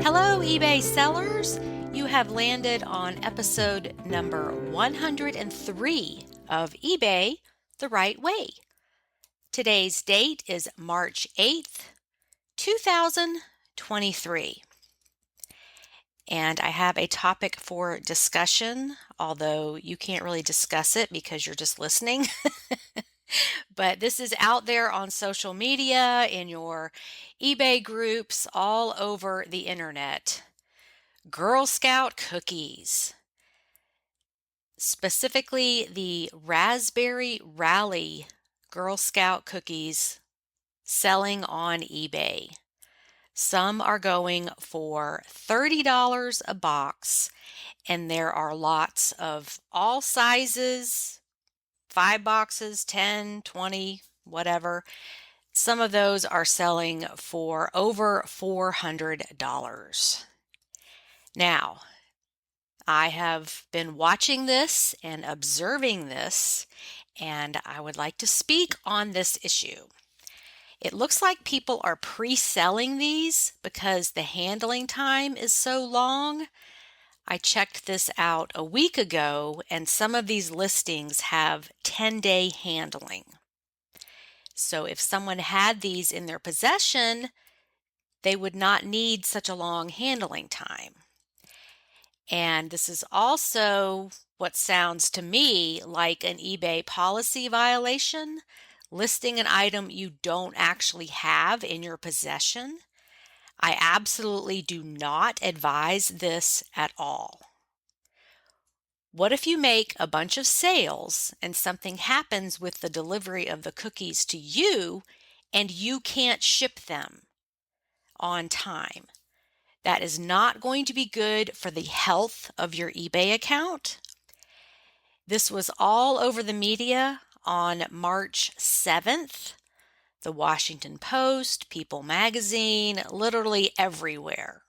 Hello, eBay sellers. You have landed on episode number 103 of eBay the Right Way. Today's date is March 8th, 2023. And I have a topic for discussion, although you can't really discuss it because you're just listening. But this is out there on social media, in your eBay groups, all over the internet. Girl Scout cookies, specifically the Raspberry Rally Girl Scout cookies selling on eBay. Some are going for $30 a box, and there are lots of all sizes, 5 boxes, 10, 20, whatever. Some of those are selling for over $400. Now, I have been watching this and observing this, and I would like to speak on this issue. It looks like people are pre-selling these because the handling time is so long. I checked this out a week ago, and some of these listings have 10-day handling. So if someone had these in their possession, they would not need such a long handling time. And this is also what sounds to me like an eBay policy violation, listing an item you don't actually have in your possession. I absolutely do not advise this at all. What if you make a bunch of sales and something happens with the delivery of the cookies to you and you can't ship them on time? That is not going to be good for the health of your eBay account. This was all over the media on March 7th. The Washington Post, People Magazine, literally everywhere.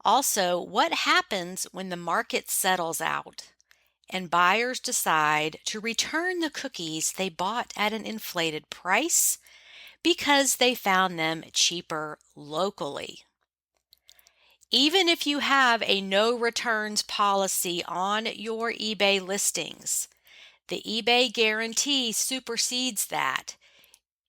Also, what happens when the market settles out and buyers decide to return the cookies they bought at an inflated price because they found them cheaper locally? Even if you have a no returns policy on your eBay listings, the eBay guarantee supersedes that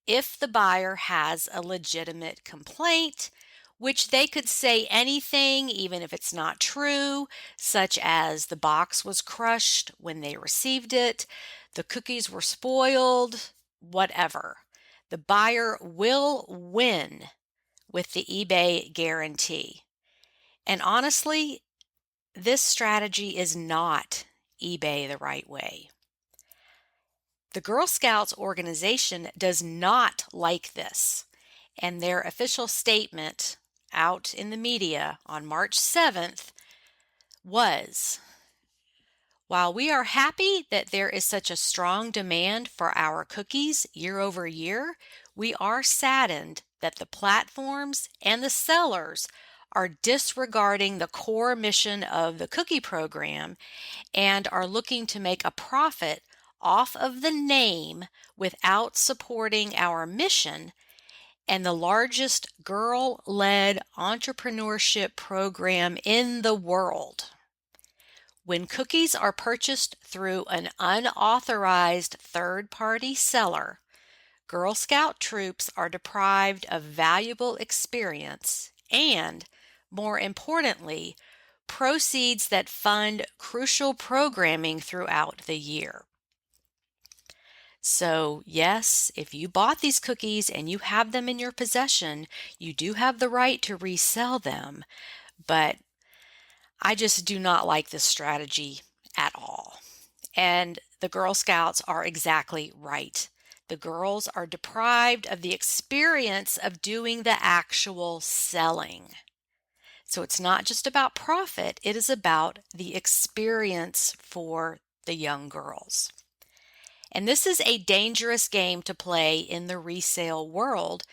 if the buyer has a legitimate complaint, which they could say anything, even if it's not true, such as the box was crushed when they received it, the cookies were spoiled, whatever. The buyer will win with the eBay guarantee. And honestly, this strategy is not eBay the right way. The Girl Scouts organization does not like this, and their official statement out in the media on March 7th was, "While we are happy that there is such a strong demand for our cookies year over year, we are saddened that the platforms and the sellers are disregarding the core mission of the cookie program and are looking to make a profit off of the name without supporting our mission and the largest girl-led entrepreneurship program in the world. When cookies are purchased through an unauthorized third-party seller, Girl Scout troops are deprived of valuable experience and, more importantly, proceeds that fund crucial programming throughout the year." So yes, if you bought these cookies and you have them in your possession, you do have the right to resell them, but I just do not like this strategy at all. And the Girl Scouts are exactly right. The girls are deprived of the experience of doing the actual selling. So it's not just about profit, it is about the experience for the young girls. And this is a dangerous game to play in the resale world.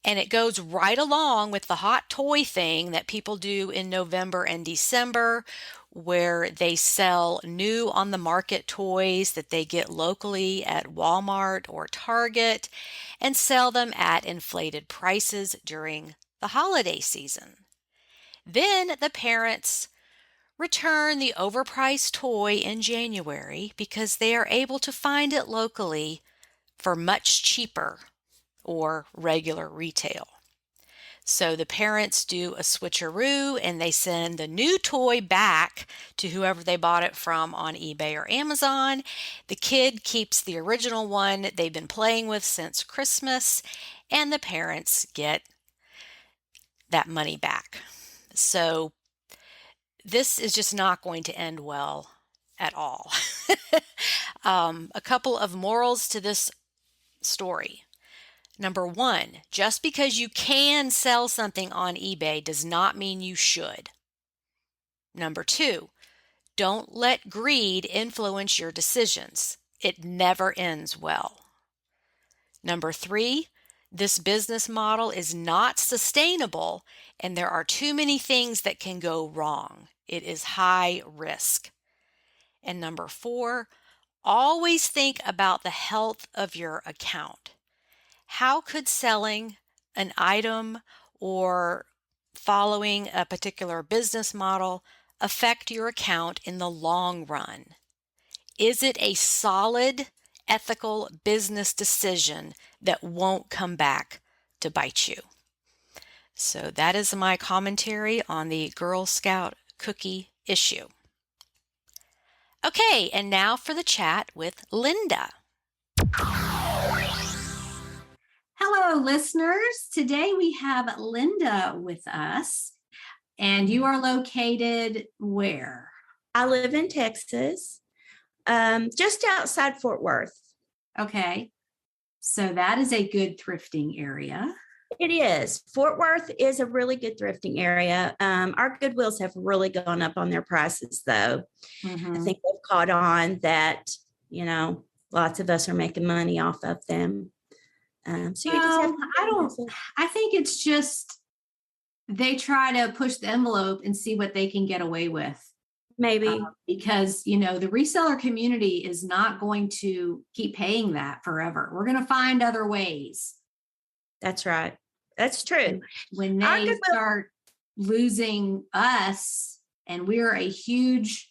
And it goes right along with the hot toy thing that people do in November and December, where they sell new on the market toys that they get locally at Walmart or Target and sell them at inflated prices during the holiday season. Then the parents return the overpriced toy in January because they are able to find it locally for much cheaper or regular retail. So the parents do a switcheroo and they send the new toy back to whoever they bought it from on eBay or Amazon. The kid keeps the original one they've been playing with since Christmas, and the parents get that money back. So this is just not going to end well at all. A couple of morals to this story. Number one, just because you can sell something on eBay does not mean you should. Number two, don't let greed influence your decisions. It never ends well. Number three, this business model is not sustainable and there are too many things that can go wrong. It is high risk. And number four, always think about the health of your account. How could selling an item or following a particular business model affect your account in the long run? Is it a solid, ethical business decision that won't come back to bite you? So that is my commentary on the Girl Scout cookie issue. Okay, and now for the chat with Linda. Hello, listeners. Today we have Linda with us, and you are located where? I live in Texas, just outside Fort Worth. Okay. So that is a good thrifting area. It is. Fort Worth is a really good thrifting area. Our Goodwills have really gone up on their prices, though. Mm-hmm. I think they've caught on that, lots of us are making money off of them. So you just have to I think it's just they try to push the envelope and see what they can get away with. Maybe because, the reseller community is not going to keep paying that forever. We're going to find other ways. That's right. That's true. When they start losing us, and we're a huge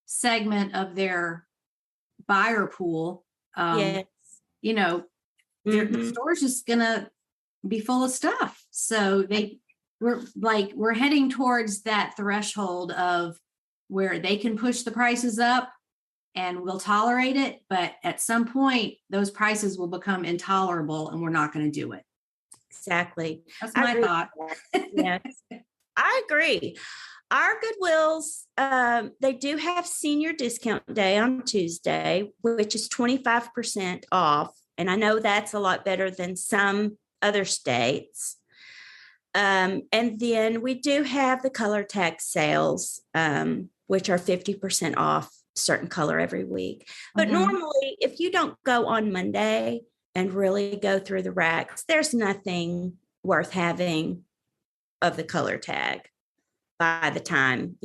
segment of their buyer pool, yes. The store's just gonna be full of stuff. So we're heading towards that threshold of where they can push the prices up and we'll tolerate it. But at some point, those prices will become intolerable and we're not going to do it. Exactly. That's my thought. Yes, I agree. Our Goodwills, they do have senior discount day on Tuesday, which is 25% off. And I know that's a lot better than some other states. And then we do have the color tag sales, which are 50% off certain color every week. But normally, if you don't go on Monday and really go through the racks, there's nothing worth having of the color tag by the time,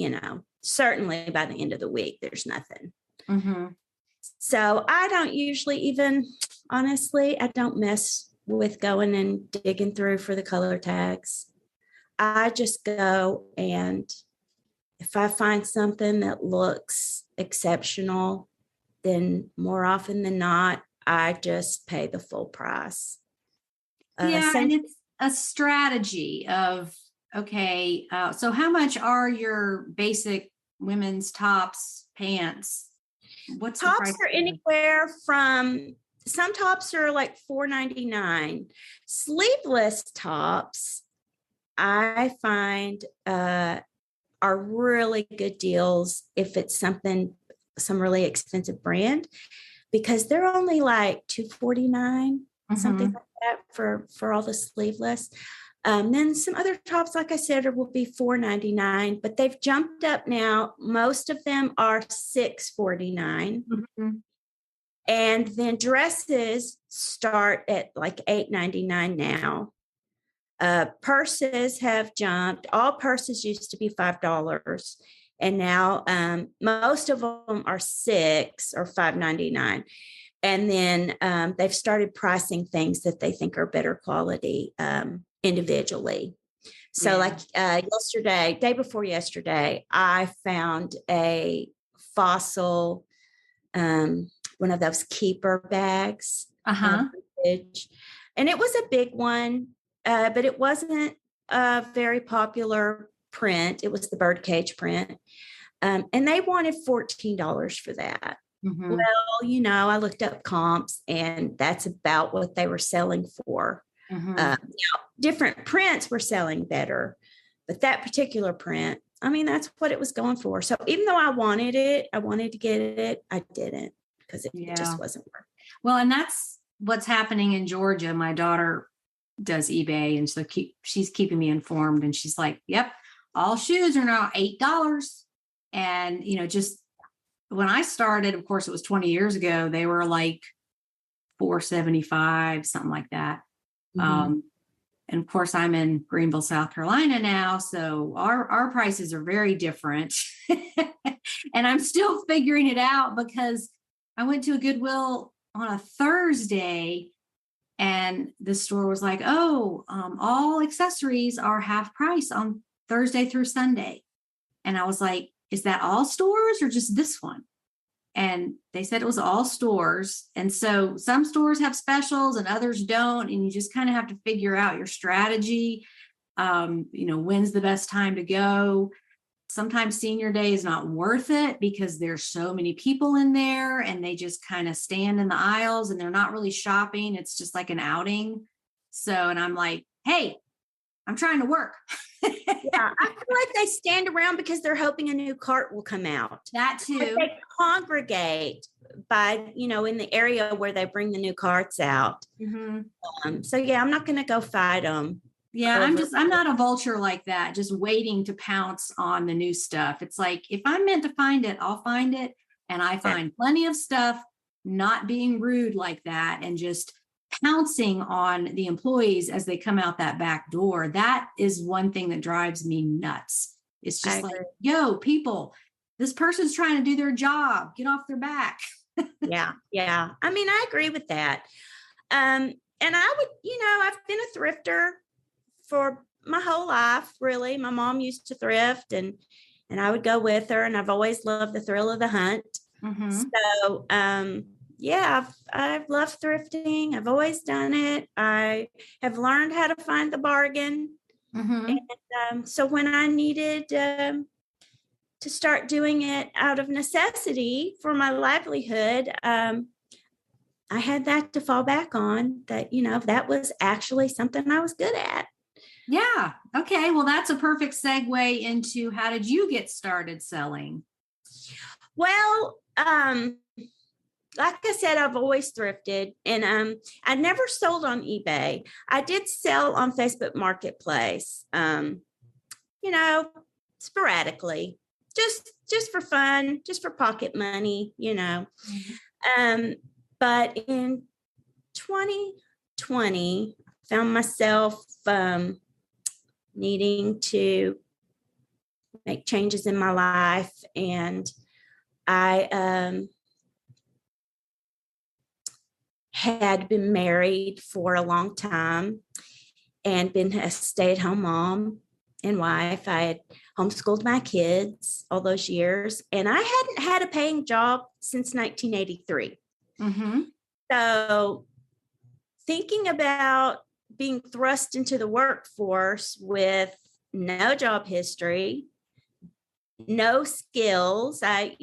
certainly by the end of the week, there's nothing. Mm-hmm. So I don't usually even, honestly, I don't mess with going and digging through for the color tags. I just go, and if I find something that looks exceptional, then more often than not, I just pay the full price. And it's a strategy of, okay, so how much are your basic women's tops, pants? What's tops the price are anywhere from, some tops are like $4.99. Sleeveless tops, I find are really good deals if it's some really expensive brand, because they're only like $2.49, something like that for all the sleeveless. Then some other tops, like I said, will be $4.99, but they've jumped up now. Most of them are $6.49. And then dresses start at like $8.99 now. Purses have jumped. All purses used to be $5. And now most of them are $6 or $5.99. And then they've started pricing things that they think are better quality individually. So Yeah. like yesterday, day before yesterday, I found a fossil, one of those keeper bags, Uh-huh. vintage. And it was a big one, but it wasn't a very popular print. It was the birdcage print. And they wanted $14 for that. Mhm. Well, you know, I looked up comps and that's about what they were selling for. Mhm. Now, different prints were selling better, but that particular print, I mean, that's what it was going for. So even though I wanted to get it, I didn't because it Yeah. just wasn't worth it. Well, and that's what's happening in Georgia. My daughter does eBay, and so she's keeping me informed. And she's like, "Yep, all shoes are now $8." And just when I started, of course, it was 20 years ago. They were like $4.75, something like that. Mhm. And of course, I'm in Greenville, South Carolina now, so our prices are very different. And I'm still figuring it out because I went to a Goodwill on a Thursday, and the store was like, "Oh, all accessories are half price on Thursday through Sunday." And I was like, "Is that all stores or just this one?" And they said it was all stores. And so some stores have specials and others don't. And you just kind of have to figure out your strategy. When's the best time to go? Sometimes senior day is not worth it because there's so many people in there and they just kind of stand in the aisles and they're not really shopping. It's just like an outing. So, and I'm like, hey, I'm trying to work. Yeah, I feel like they stand around because they're hoping a new cart will come out. That But too. they congregate by, in the area where they bring the new carts out. Mm-hmm. So yeah, I'm not going to go fight them. Yeah, I'm not a vulture like that, just waiting to pounce on the new stuff. It's like, if I'm meant to find it, I'll find it. And I find plenty of stuff, not being rude like that and just pouncing on the employees as they come out that back door. That is one thing that drives me nuts. It's just like, yo, people, this person's trying to do their job. Get off their back. Yeah. Yeah. I mean, I agree with that. And I would, I've been a thrifter for my whole life, really. My mom used to thrift and I would go with her, and I've always loved the thrill of the hunt. Mm-hmm. So, yeah, I've loved thrifting. I've always done it. I have learned how to find the bargain. Mm-hmm. And so when I needed to start doing it out of necessity for my livelihood, I had that to fall back on, that, that was actually something I was good at. Yeah. Okay. Well, that's a perfect segue into, how did you get started selling? Well, like I said, I've always thrifted, and I never sold on eBay. I did sell on Facebook Marketplace, sporadically, just for fun, just for pocket money, Mm-hmm. But in 2020, found myself needing to make changes in my life, and I had been married for a long time and been a stay-at-home mom and wife. I had homeschooled my kids all those years, and I hadn't had a paying job since 1983. Mm-hmm. So thinking about being thrust into the workforce with no job history, no skills. I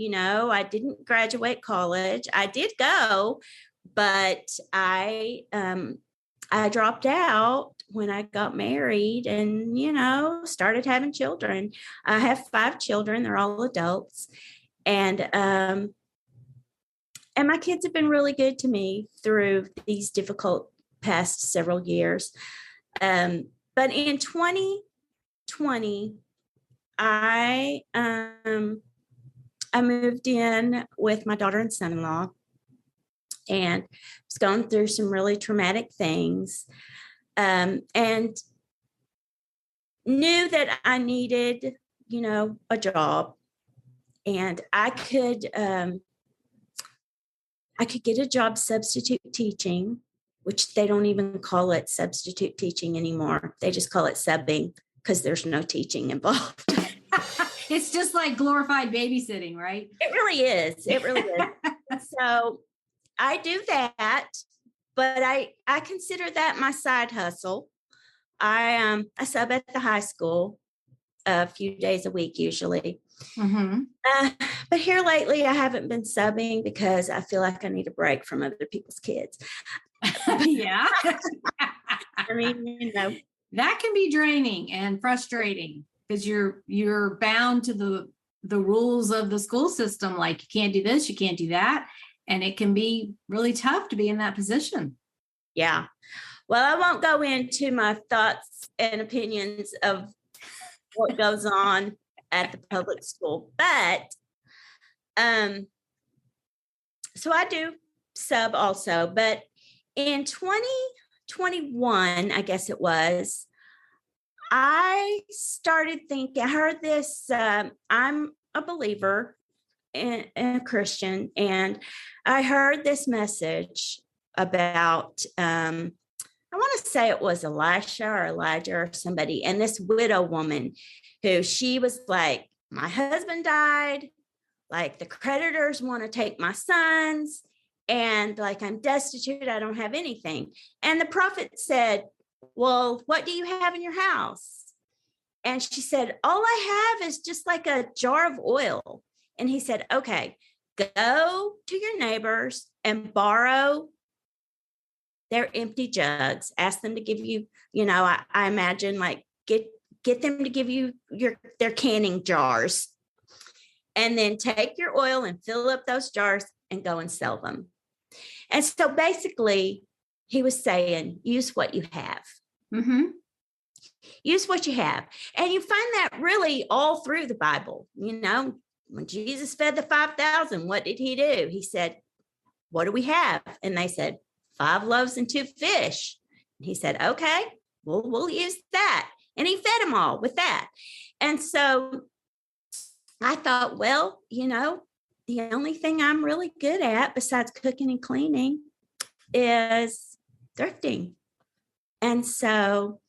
didn't graduate college. I did go, but I dropped out when I got married and, started having children. I have 5 children. They're all adults. And my kids have been really good to me through these difficult past several years. But in 2020, I moved in with my daughter and son-in-law, and was going through some really traumatic things, and knew that I needed, a job, and I could get a job substitute teaching, which they don't even call it substitute teaching anymore. They just call it subbing. because there's no teaching involved. It's just like glorified babysitting, right? It really is. It really is. So I do that, but I consider that my side hustle. I sub at the high school a few days a week usually. Mm-hmm. But here lately, I haven't been subbing because I feel like I need a break from other people's kids. Yeah. I mean, you know, That can be draining and frustrating because you're bound to the rules of the school system. Like you can't do this, you can't do that. And it can be really tough to be in that position. yeah. Well, I won't go into my thoughts and opinions of what goes on at the public school, but so I do sub also, but in 2021, I guess it was, I started thinking, I heard this, I'm a believer and a Christian, and I heard this message about, I want to say it was Elisha or Elijah or somebody, and this widow woman who she was like, my husband died, like the creditors want to take my sons, and like I'm destitute, I don't have anything. And the prophet said, well, what do you have in your house? And she said, all I have is just like a jar of oil. And he said, okay, go to your neighbors and borrow their empty jugs. Ask them to give you, you know, I imagine like get them to give you their canning jars. And then take your oil and fill up those jars and go and sell them. And so basically, he was saying, use what you have. Mm-hmm. Use what you have. And you find that really all through the Bible. You know, when Jesus fed the 5,000, what did he do? He said, what do we have? And they said, 5 loaves and 2 fish. And he said, okay, we'll use that. And he fed them all with that. And so I thought, well, you know, the only thing I'm really good at besides cooking and cleaning is thrifting. And so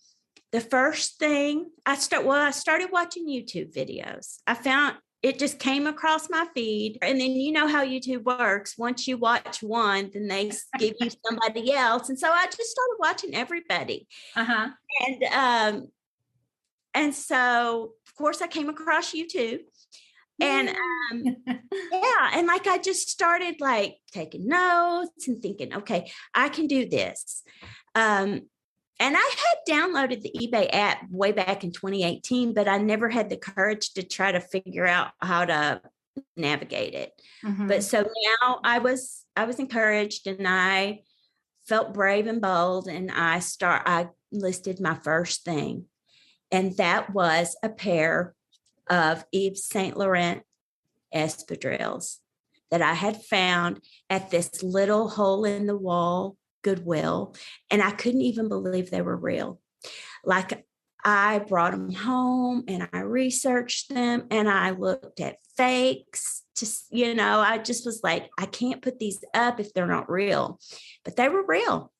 the first thing I started watching YouTube videos. I found it just came across my feed. And then you know how YouTube works. Once you watch one, then they give you somebody else. And so I just started watching everybody. Uh-huh. And so of course I came across YouTube. And yeah, and like I just started like taking notes and thinking, okay, I can do this. And I had downloaded the eBay app way back in 2018, but I never had the courage to try to figure out how to navigate it. Mm-hmm. But so now I was encouraged, and I felt brave and bold, and I listed my first thing, and that was a pair of Yves Saint Laurent espadrilles that I had found at this little hole in the wall Goodwill. And I couldn't even believe they were real. Like I brought them home and I researched them and I looked at fakes. You know, I just was like, I can't put these up if they're not real, but they were real.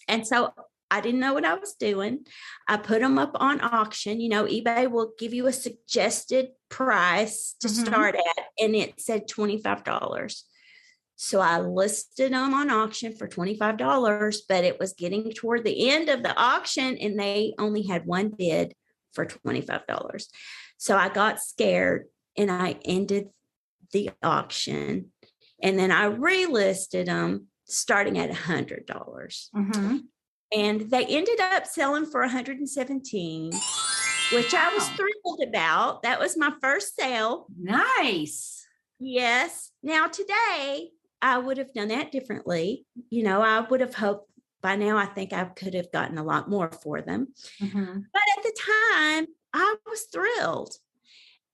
And so I didn't know what I was doing. I put them up on auction. You know, eBay will give you a suggested price to start at, and it said $25. So I listed them on auction for $25, but it was getting toward the end of the auction and they only had one bid for $25. So I got scared and I ended the auction, and then I relisted them starting at $100. Mm-hmm. And they ended up selling for $117, which I was thrilled about. That was my first sale. Nice. Yes. Now today, I would have done that differently. You know, I would have hoped by now, I think I could have gotten a lot more for them. Mm-hmm. But at the time, I was thrilled.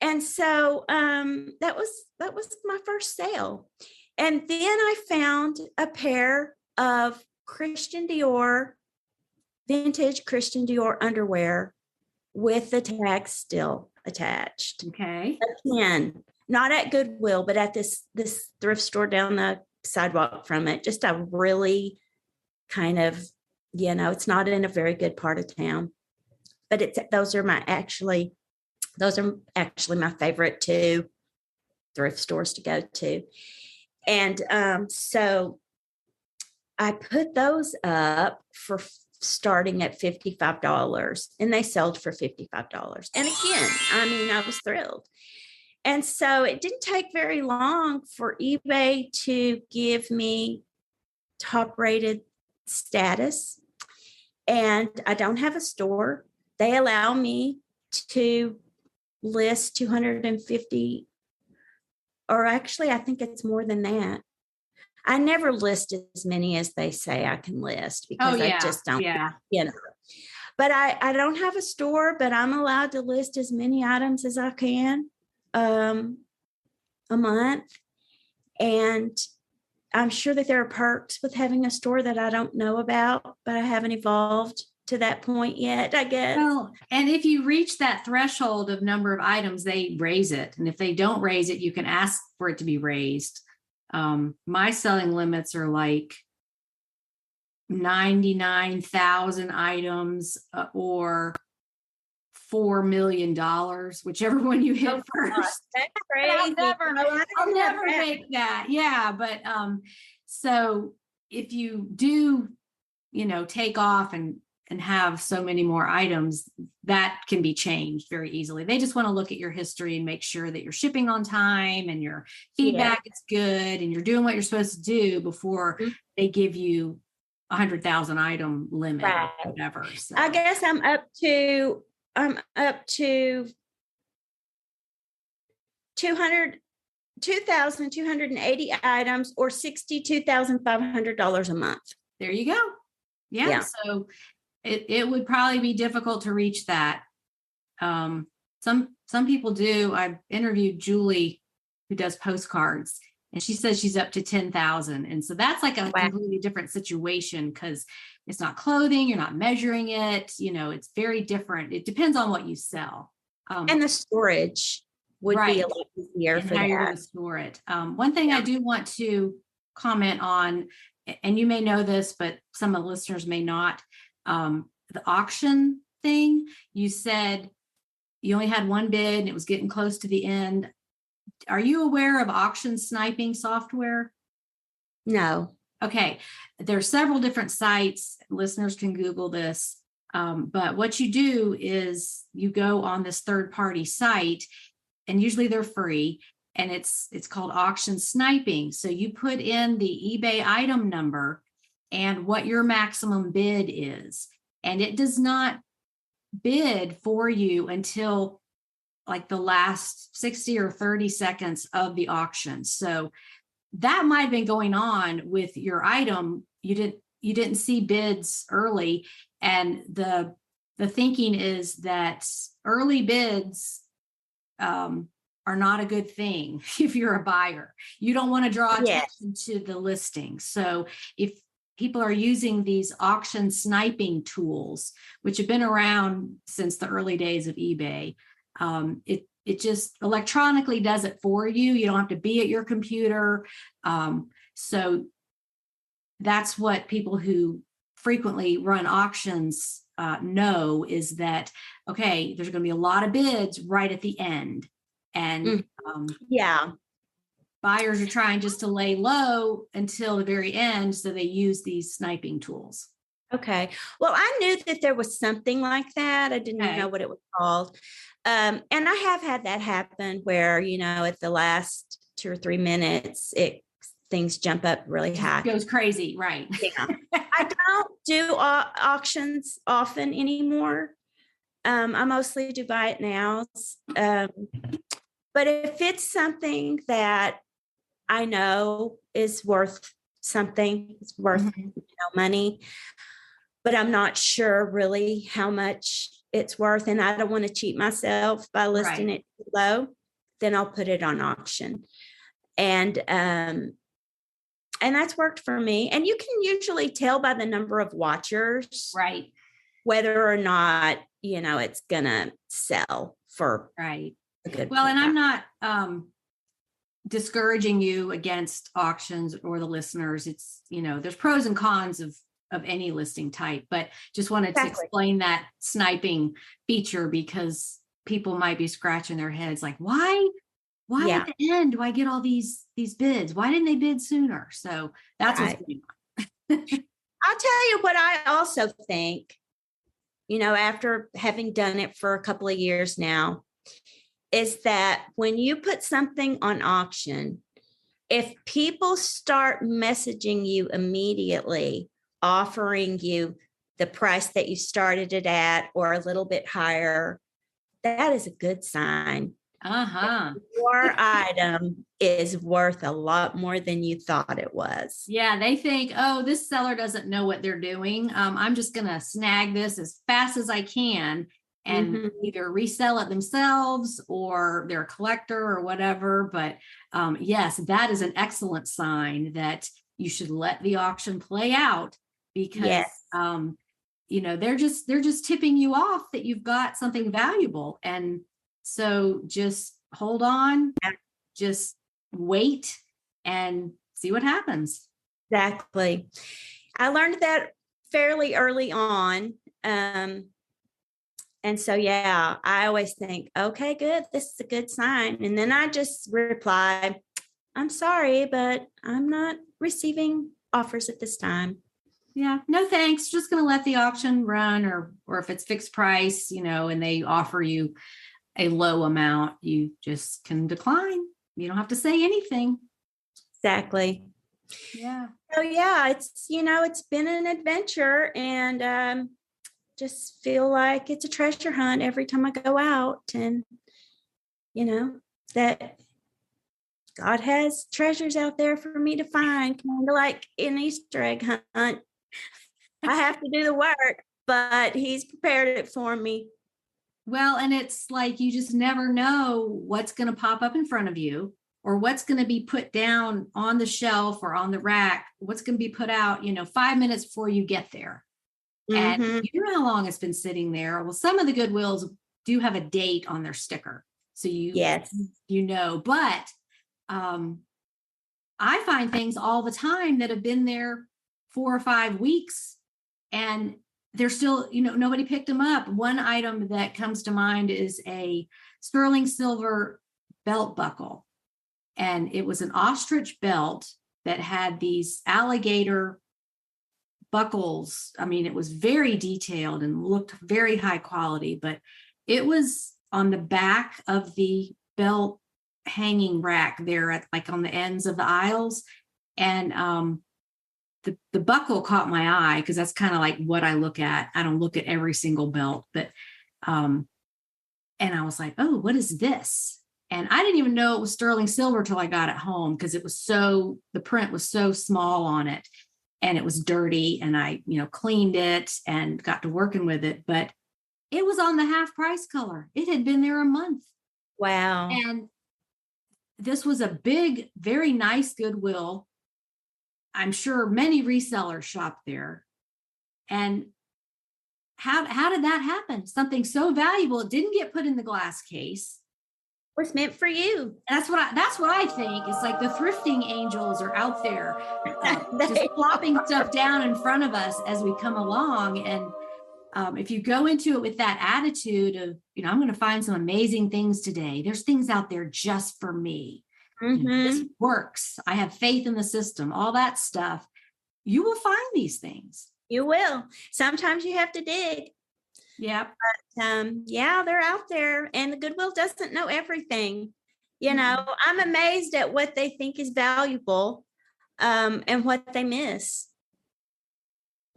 And so that was my first sale. And then I found a pair of vintage Christian Dior underwear with the tag still attached. Okay. Again, not at Goodwill, but at this thrift store down the sidewalk from it. Just a really kind of, you know, it's not in a very good part of town. but those are actually my favorite two thrift stores to go to. And so I put those up for starting at $55, and they sold for $55. And again, I mean, I was thrilled. And so it didn't take very long for eBay to give me top rated status. And I don't have a store. They allow me to list 250, or actually, I think it's more than that. I never list as many as they say I can list because I just don't, But I don't have a store, but I'm allowed to list as many items as I can a month. And I'm sure that there are perks with having a store that I don't know about, but I haven't evolved to that point yet, I guess. Well, and if you reach that threshold of number of items, they raise it. And if they don't raise it, you can ask for it to be raised. My selling limits are like 99,000 items or $4 million, whichever one you hit first. That's crazy. I'll never make that. Yeah. But so if you do, take off and have so many more items, that can be changed very easily. They just want to look at your history and make sure that you're shipping on time and your feedback is good and you're doing what you're supposed to do before they give you 100,000 item limit or whatever. So. I guess I'm up to 2,280 items or $62,500 a month. There you go. Yeah. So it would probably be difficult to reach that. Some people do. I've interviewed Julie, who does postcards, and she says she's up to 10,000. And so that's like a completely different situation because it's not clothing. You're not measuring it. It's very different. It depends on what you sell. And the storage would be a lot easier and for how that. you're going to store it. One thing I do want to comment on, and you may know this, but some of the listeners may not, the auction thing, you said you only had one bid and it was getting close to the end. Are you aware of auction sniping software? No. Okay. There are several different sites. Listeners can Google this. But what you do is you go on this third-party site, and usually they're free, and it's called auction sniping. So you put in the eBay item number and what your maximum bid is, and it does not bid for you until like the last 60 or 30 seconds of the auction. So that might have been going on with your item. You didn't see bids early, and the thinking is that early bids are not a good thing if you're a buyer. You don't want to draw attention to the listing. So if people are using these auction sniping tools, which have been around since the early days of eBay, it just electronically does it for you. You don't have to be at your computer. So that's what people who frequently run auctions know, is that, okay, there's going to be a lot of bids right at the end. And buyers are trying just to lay low until the very end. So they use these sniping tools. Okay. Well, I knew that there was something like that. I didn't know what it was called. And I have had that happen where, at the last 2 or 3 minutes, things jump up really high. It goes crazy. Right. Yeah. I don't do auctions often anymore. I mostly do buy it nows. But if it's something that I know is worth something, it's worth money, but I'm not sure really how much it's worth, and I don't want to cheat myself by listing it too low, then I'll put it on auction. And that's worked for me. And you can usually tell by the number of watchers, whether or not, it's gonna sell for a good well, and I'm not discouraging you against auctions or the listeners. It's, there's pros and cons of of any listing type, but just wanted to Exactly. explain that sniping feature because people might be scratching their heads like, why Yeah. at the end do I get all these bids? Why didn't they bid sooner? So that's what's Right. going I'll tell you what I also think, after having done it for a couple of years now, is that when you put something on auction, if people start messaging you immediately, offering you the price that you started it at or a little bit higher, that is a good sign. Uh-huh. Your item is worth a lot more than you thought it was. Yeah, they think, oh, this seller doesn't know what they're doing. I'm just going to snag this as fast as I can and Mhm. either resell it themselves or they're a collector or whatever. But yes, that is an excellent sign that you should let the auction play out because Yes, they're just tipping you off that you've got something valuable. And so just hold on, just wait and see what happens. exactly. I learned that fairly early on. And so, yeah, I always think, okay, good. This is a good sign. And then I just reply, I'm sorry, but I'm not receiving offers at this time. Yeah, no thanks. Just going to let the auction run, or if it's fixed price, and they offer you a low amount, you just can decline. You don't have to say anything. Exactly. Yeah. So yeah, it's been an adventure, and just feel like it's a treasure hunt every time I go out, and that God has treasures out there for me to find, kind of like an Easter egg hunt. I have to do the work, but He's prepared it for me. Well, and it's like you just never know what's going to pop up in front of you or what's going to be put down on the shelf or on the rack, what's going to be put out, 5 minutes before you get there. And Mhm. you know how long it's been sitting there. Well, some of the Goodwills do have a date on their sticker. So Yes. but I find things all the time that have been there 4 or 5 weeks and they're still, nobody picked them up. One item that comes to mind is a sterling silver belt buckle. And it was an ostrich belt that had these alligator buckles. I mean, it was very detailed and looked very high quality, but it was on the back of the belt hanging rack there at like on the ends of the aisles. And the buckle caught my eye because that's kind of like what I look at. I don't look at every single belt, but and I was like, oh, what is this? And I didn't even know it was sterling silver till I got it home because the print was so small on it and it was dirty. And I, cleaned it and got to working with it, but it was on the half price color. It had been there a month. Wow. And this was a big, very nice Goodwill. I'm sure many resellers shop there. And how did that happen? Something so valuable, it didn't get put in the glass case. Was meant for you. That's what I think. It's like the thrifting angels are out there just They plopping stuff down in front of us as we come along. And if you go into it with that attitude of, I'm going to find some amazing things today. There's things out there just for me. This works. I have faith in the system, all that stuff. You will find these things. You will. Sometimes you have to dig. Yeah. Yeah, they're out there, and the Goodwill doesn't know everything. I'm amazed at what they think is valuable, and what they miss.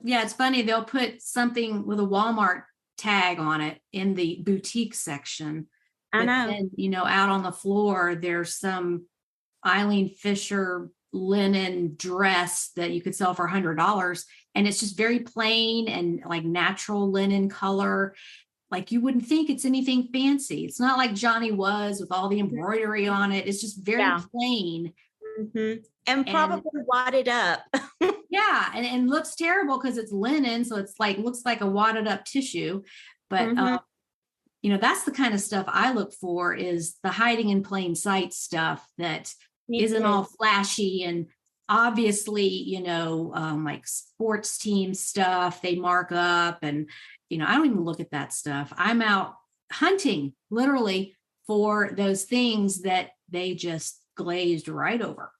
Yeah, it's funny. They'll put something with a Walmart tag on it in the boutique section. I know. Then, out on the floor, there's some Eileen Fisher linen dress that you could sell for $100. And it's just very plain and like natural linen color. Like you wouldn't think it's anything fancy. It's not like Johnny Was with all the embroidery on it. It's just very plain. And probably wadded up. Yeah. And looks terrible because it's linen. So it's like, looks like a wadded up tissue. But, that's the kind of stuff I look for is the hiding in plain sight stuff that isn't all flashy and obviously, like sports team stuff, they mark up and, I don't even look at that stuff. I'm out hunting literally for those things that they just glazed right over.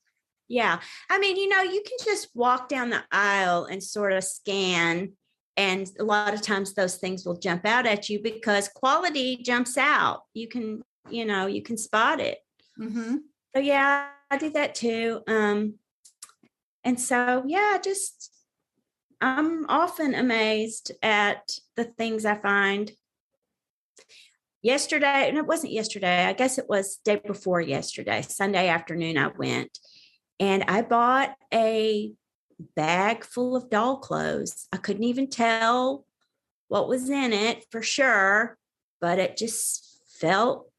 Yeah. I mean, you can just walk down the aisle and sort of scan. And a lot of times those things will jump out at you because quality jumps out. You can spot it. Mm-hmm. So yeah, I do that too. And so, yeah, I'm often amazed at the things I find. Yesterday, and it wasn't yesterday, I guess it was day before yesterday, Sunday afternoon, I went and I bought a bag full of doll clothes. I couldn't even tell what was in it for sure, but it just felt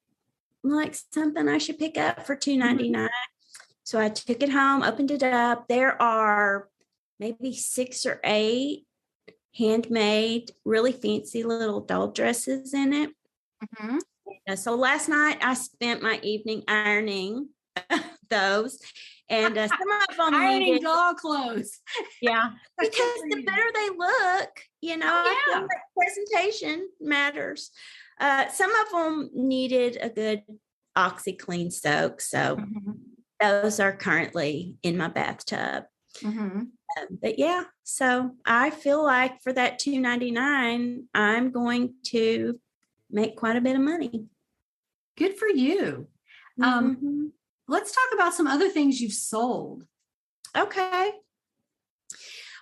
like something I should pick up for $2.99. So I took it home, opened it up. There are maybe 6 or 8 handmade, really fancy little doll dresses in it. Mm-hmm. So last night I spent my evening ironing those, and some of them ironing doll clothes. Yeah, because the better they look, I feel like presentation matters. Some of them needed a good OxyClean soak, so those are currently in my bathtub. But yeah, so I feel like for that $2.99, I'm going to make quite a bit of money. Good for you. Let's talk about some other things you've sold. Okay.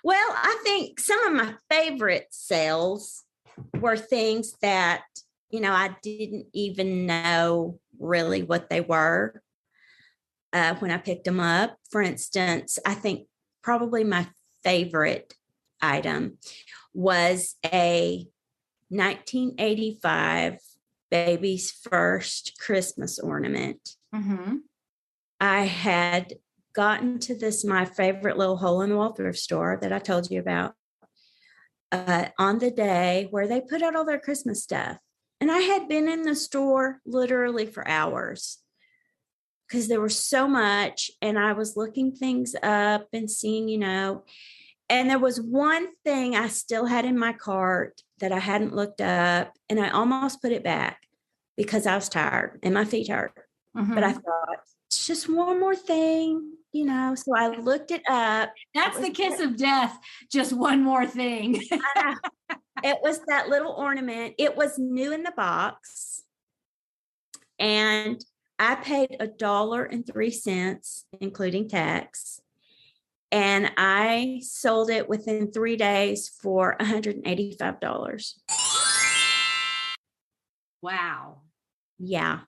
Well, I think some of my favorite sales were things that, I didn't even know really what they were when I picked them up. For instance, I think probably my favorite item was a 1985 baby's first Christmas ornament. I had gotten to this, my favorite little hole-in-the-wall thrift store that I told you about, on the day where they put out all their Christmas stuff. And I had been in the store literally for hours because there was so much. And I was looking things up and seeing, and there was one thing I still had in my cart that I hadn't looked up. And I almost put it back because I was tired and my feet hurt. But I thought, it's just one more thing, so I looked it up. That's the kiss of death. Just one more thing. It was that little ornament. It was new in the box. And I paid $1.03, including tax. And I sold it within 3 days for $185. Wow. Yeah.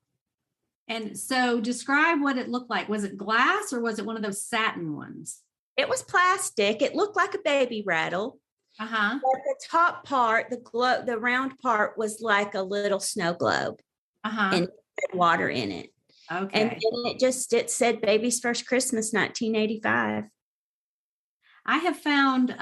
And so describe what it looked like. Was it glass or was it one of those satin ones? It was plastic. It looked like a baby rattle. But the top part, the round part was like a little snow globe. And had water in it. Okay. And then it said baby's first Christmas, 1985. I have found,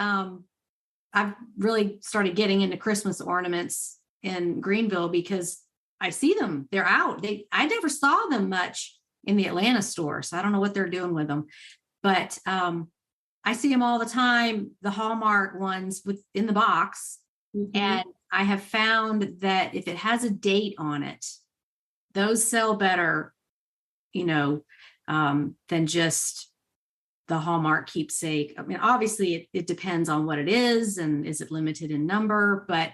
I've really started getting into Christmas ornaments in Greenville because I see them. They're out. I never saw them much in the Atlanta store, so I don't know what they're doing with them. But I see them all the time, the Hallmark ones in the box. And I have found that if it has a date on it, those sell better, than just the Hallmark keepsake. I mean, obviously it depends on what it is and is it limited in number, but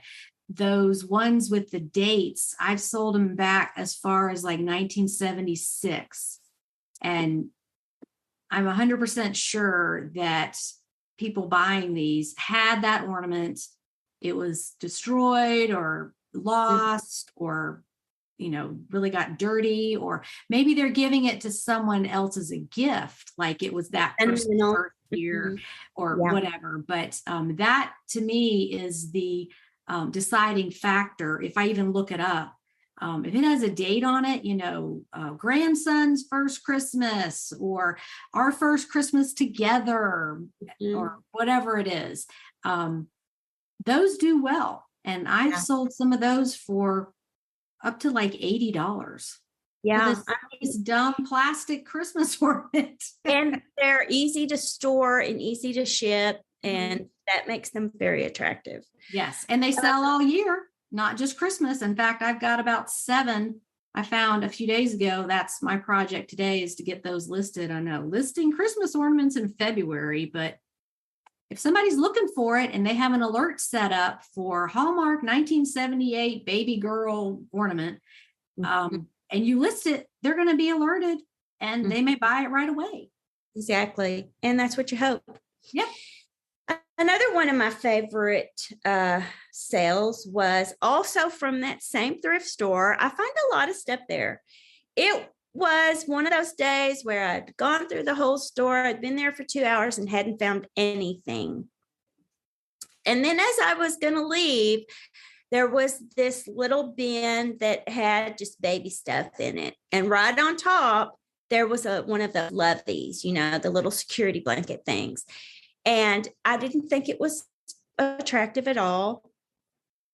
those ones with the dates, I've sold them back as far as like 1976. And I'm 100% sure that people buying these had that ornament. It was destroyed or lost or, really got dirty, or maybe they're giving it to someone else as a gift. Like it was that person's birth year or whatever. But that to me is the deciding factor. If I even look it up, if it has a date on it, grandson's first Christmas or our first Christmas together or whatever it is, those do well. And I've sold some of those for up to like $80. Yeah. This dumb plastic Christmas ornament. And they're easy to store and easy to ship, and that makes them very attractive. Yes. And they sell all year, not just Christmas. In fact, I've got about 7 I found a few days ago. That's my project today, is to get those listed. I know listing Christmas ornaments in February, but if somebody's looking for it and they have an alert set up for Hallmark 1978 baby girl ornament, and you list it, they're going to be alerted and they may buy it right away. Exactly. And that's what you hope. Yeah. Another one of my favorite sales was also from that same thrift store. I find a lot of stuff there. It was one of those days where I'd gone through the whole store. I'd been there for 2 hours and hadn't found anything. And then as I was going to leave, there was this little bin that had just baby stuff in it. And right on top, there was one of the loveys, the little security blanket things. And I didn't think it was attractive at all,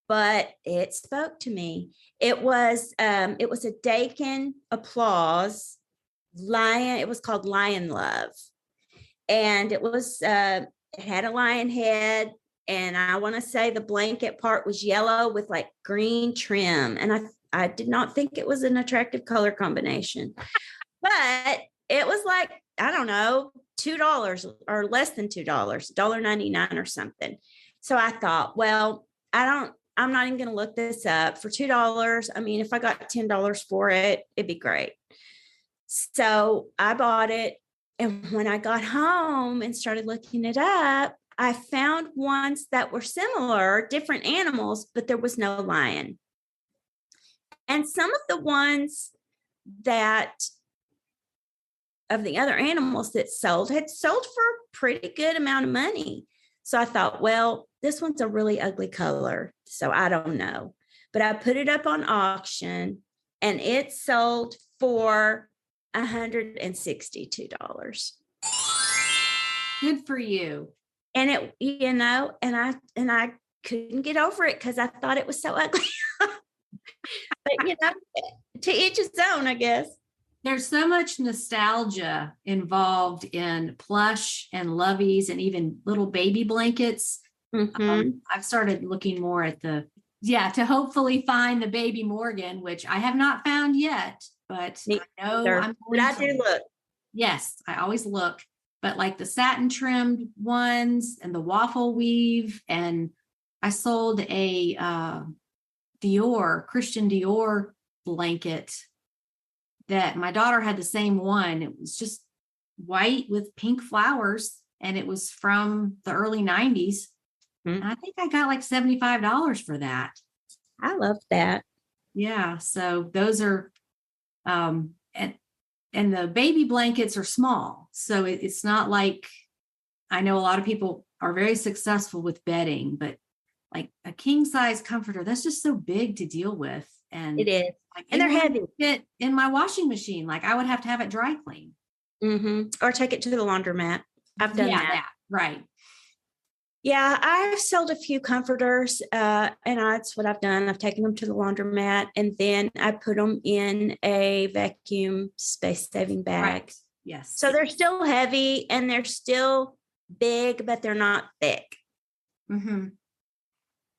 but it spoke to me. It was a Dakin Applause lion. It was called Lion Love. And it had a lion head. And I want to say the blanket part was yellow with like green trim. And I did not think it was an attractive color combination, but it was like, I don't know, $2 or less than $2, $1.99 or something. So I thought, well, I'm not even going to look this up for $2. I mean, if I got $10 for it, it'd be great. So I bought it. And when I got home and started looking it up, I found ones that were similar, different animals, but there was no lion. And some of the ones of the other animals that had sold for a pretty good amount of money. So I thought, well, this one's a really ugly color, so I don't know. But I put it up on auction and it sold for $162. Good for you. And I couldn't get over it because I thought it was so ugly. But to each his own, I guess. There's so much nostalgia involved in plush and loveys and even little baby blankets. I've started looking more at to hopefully find the baby Morgan, which I have not found yet, but I know I do look. Yes, I always look. But like the satin trimmed ones and the waffle weave, and I sold a Christian Dior blanket that my daughter had the same one. It was just white with pink flowers, and it was from the early 90s. And I think I got like $75 for that. I love that. Yeah. So those are, and the baby blankets are small. So it's not like, I know a lot of people are very successful with bedding, but like a king size comforter, that's just so big to deal with. And it is. And they're heavy. Fit in my washing machine. Like I would have to have it dry clean. Or take it to the laundromat. I've done that. Right. Yeah, I've sold a few comforters, and that's what I've done. I've taken them to the laundromat, and then I put them in a vacuum space-saving bag. Right. Yes. So they're still heavy, and they're still big, but they're not thick.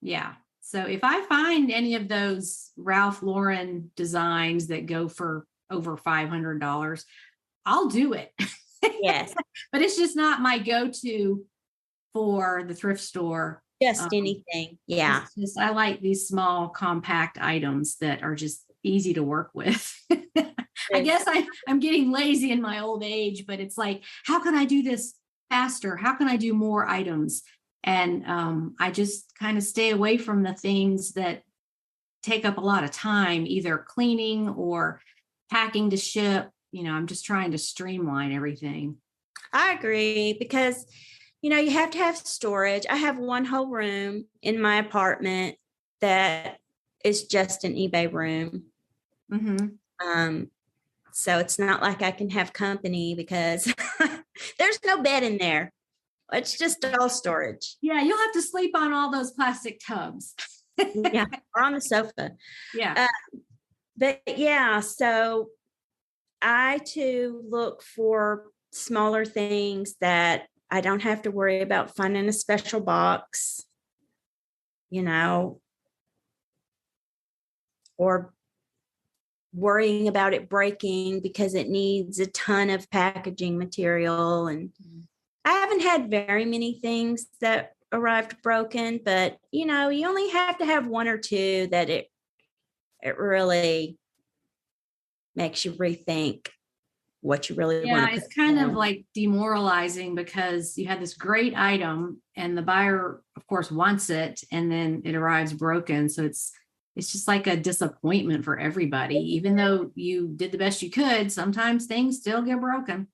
Yeah. So if I find any of those Ralph Lauren designs that go for over $500, I'll do it. Yes. But it's just not my go-to for the thrift store. Just anything. Yeah. I like these small, compact items that are just easy to work with. I guess I'm getting lazy in my old age, but it's like, how can I do this faster? How can I do more items? And I just kind of stay away from the things that take up a lot of time, either cleaning or packing to ship. I'm just trying to streamline everything. I agree, because you have to have storage. I have one whole room in my apartment that is just an eBay room. So it's not like I can have company because there's no bed in there. It's just all storage. Yeah, you'll have to sleep on all those plastic tubs. Yeah, or on the sofa. Yeah. But yeah, so I too look for smaller things that I don't have to worry about finding a special box, you know, or worrying about it breaking because it needs a ton of packaging material. And I haven't had very many things that arrived broken, but you know, you only have to have one or two that it really makes you rethink what you really want Yeah, to put it's kind of in. like demoralizing because you had this great item and the buyer, of course, wants it, and then it arrives broken. So it's just like a disappointment for everybody. Even though you did the best you could, sometimes things still get broken.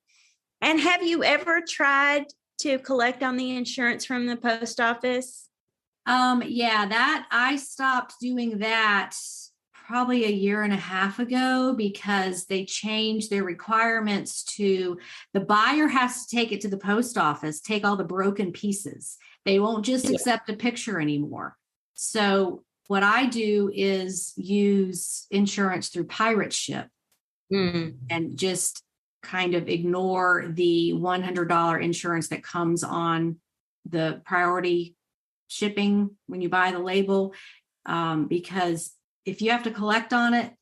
And have you ever tried to collect on the insurance from the post office? Yeah, that I stopped doing that probably a year and a half ago because they changed their requirements to the buyer has to take it to the post office, take all the broken pieces. They won't just Yeah. accept a picture anymore. So what I do is use insurance through pirate ship Mm. and just kind of ignore the $100 insurance that comes on the priority shipping when you buy the label, because if you have to collect on it,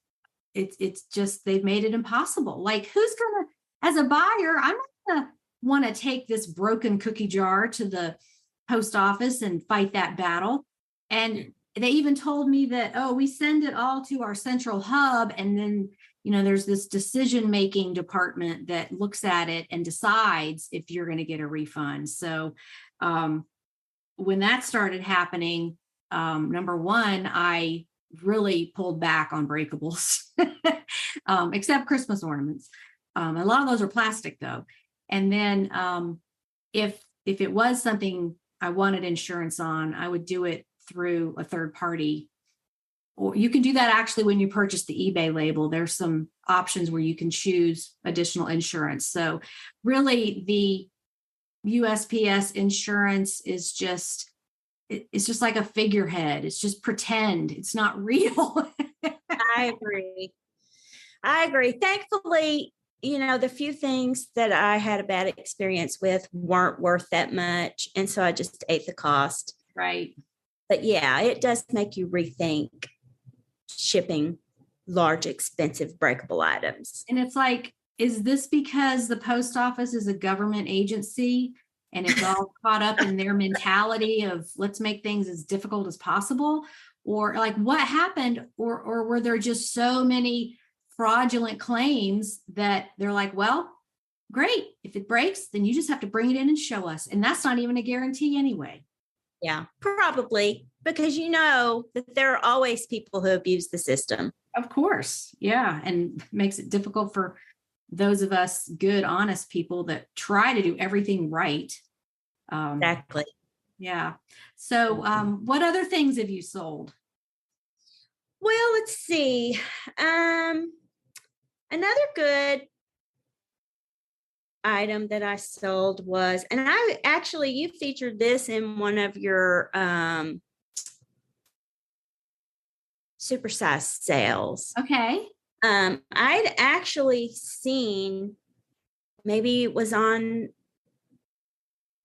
it's just they've made it impossible. Like who's gonna, as a buyer, I'm not gonna want to take this broken cookie jar to the post office and fight that battle. And they even told me that, oh, we send it all to our central hub, and then there's this decision making department that looks at it and decides if you're going to get a refund. So when that started happening, number one, I really pulled back on breakables, except Christmas ornaments. A lot of those are plastic though. And then if it was something I wanted insurance on, I would do it through a third party. Or you can do that actually when you purchase the eBay label. There's some options where you can choose additional insurance. So really the USPS insurance is it's just like a figurehead. It's just pretend. It's not real. I agree. Thankfully, the few things that I had a bad experience with weren't worth that much. And so I just ate the cost. Right. But yeah, it does make you rethink shipping large, expensive, breakable items. And it's like, is this because the post office is a government agency and it's all caught up in their mentality of let's make things as difficult as possible? Or like what happened? Or were there just so many fraudulent claims that they're like, well, great. If it breaks, then you just have to bring it in and show us. And that's not even a guarantee anyway. Yeah, probably because that there are always people who abuse the system. Of course. Yeah. And makes it difficult for those of us good, honest people that try to do everything right. Exactly. Yeah. So what other things have you sold? Well, let's see. Another good item that I sold was, and you featured this in one of your supersized sales. Okay. I'd actually seen maybe it was on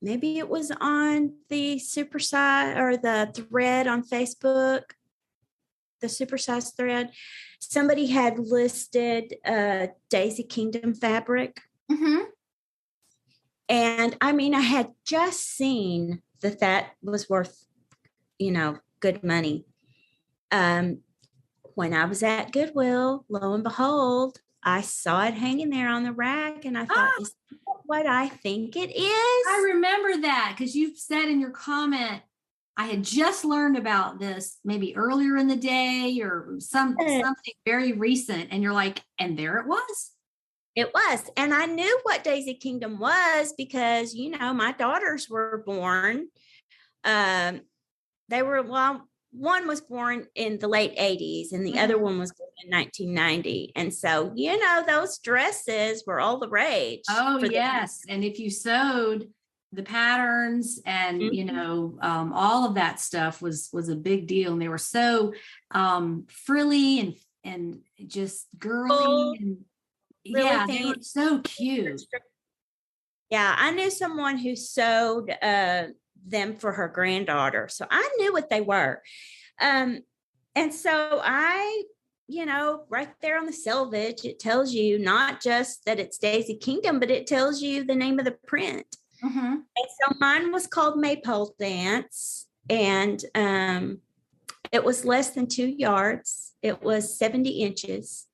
the supersize or the thread on Facebook, the supersized thread. Somebody had listed Daisy Kingdom fabric. Mm-hmm. And I mean, I had just seen that was worth, good money. When I was at Goodwill, lo and behold, I saw it hanging there on the rack and I thought, is that what I think it is? I remember that because you've said in your comment, I had just learned about this maybe earlier in the day or something very recent. And you're like, and there it was. It was. And I knew what Daisy Kingdom was because, my daughters were born. One was born in the late 80s and the other one was born in 1990. And so, those dresses were all the rage. Oh, yes. And if you sewed the patterns and, all of that stuff was a big deal. And they were so frilly and just girly. And really Yeah, they were fancy. so cute. Yeah, I knew someone who sewed them for her granddaughter. So I knew what they were. And so right there on the selvage, it tells you not just that it's Daisy Kingdom, but it tells you the name of the print. Mm-hmm. And so mine was called Maypole Dance. And it was less than 2 yards. It was 70 inches.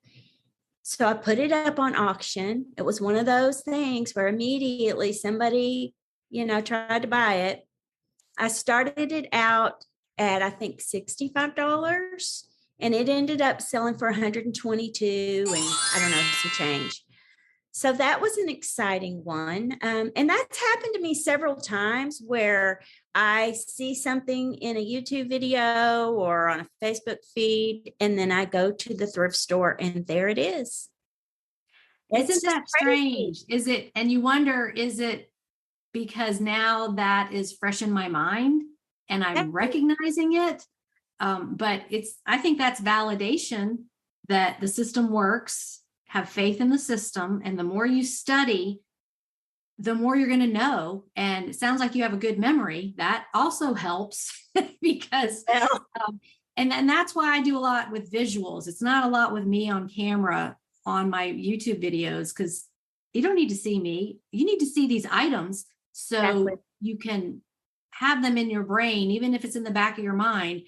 So I put it up on auction. It was one of those things where immediately somebody, tried to buy it. I started it out at, I think, $65, and it ended up selling for 122 and I don't know, some change. So that was an exciting one. And that's happened to me several times where I see something in a YouTube video or on a Facebook feed, and then I go to the thrift store and there it is. Isn't that strange? Is it, and you wonder, is it because now that is fresh in my mind and I'm recognizing it? But I think that's validation that the system works. Have faith in the system. And the more you study, the more you're going to know. And it sounds like you have a good memory. That also helps because, and that's why I do a lot with visuals. It's not a lot with me on camera on my YouTube videos, because you don't need to see me. You need to see these items so you can have them in your brain, even if it's in the back of your mind,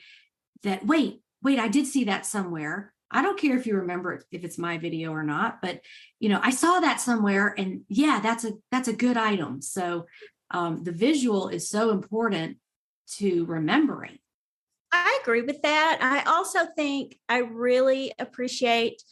that wait, I did see that somewhere. I don't care if you remember it, if it's my video or not, but I saw that somewhere, and yeah, that's a good item. So the visual is so important to remembering. I agree with that. I also think I really appreciate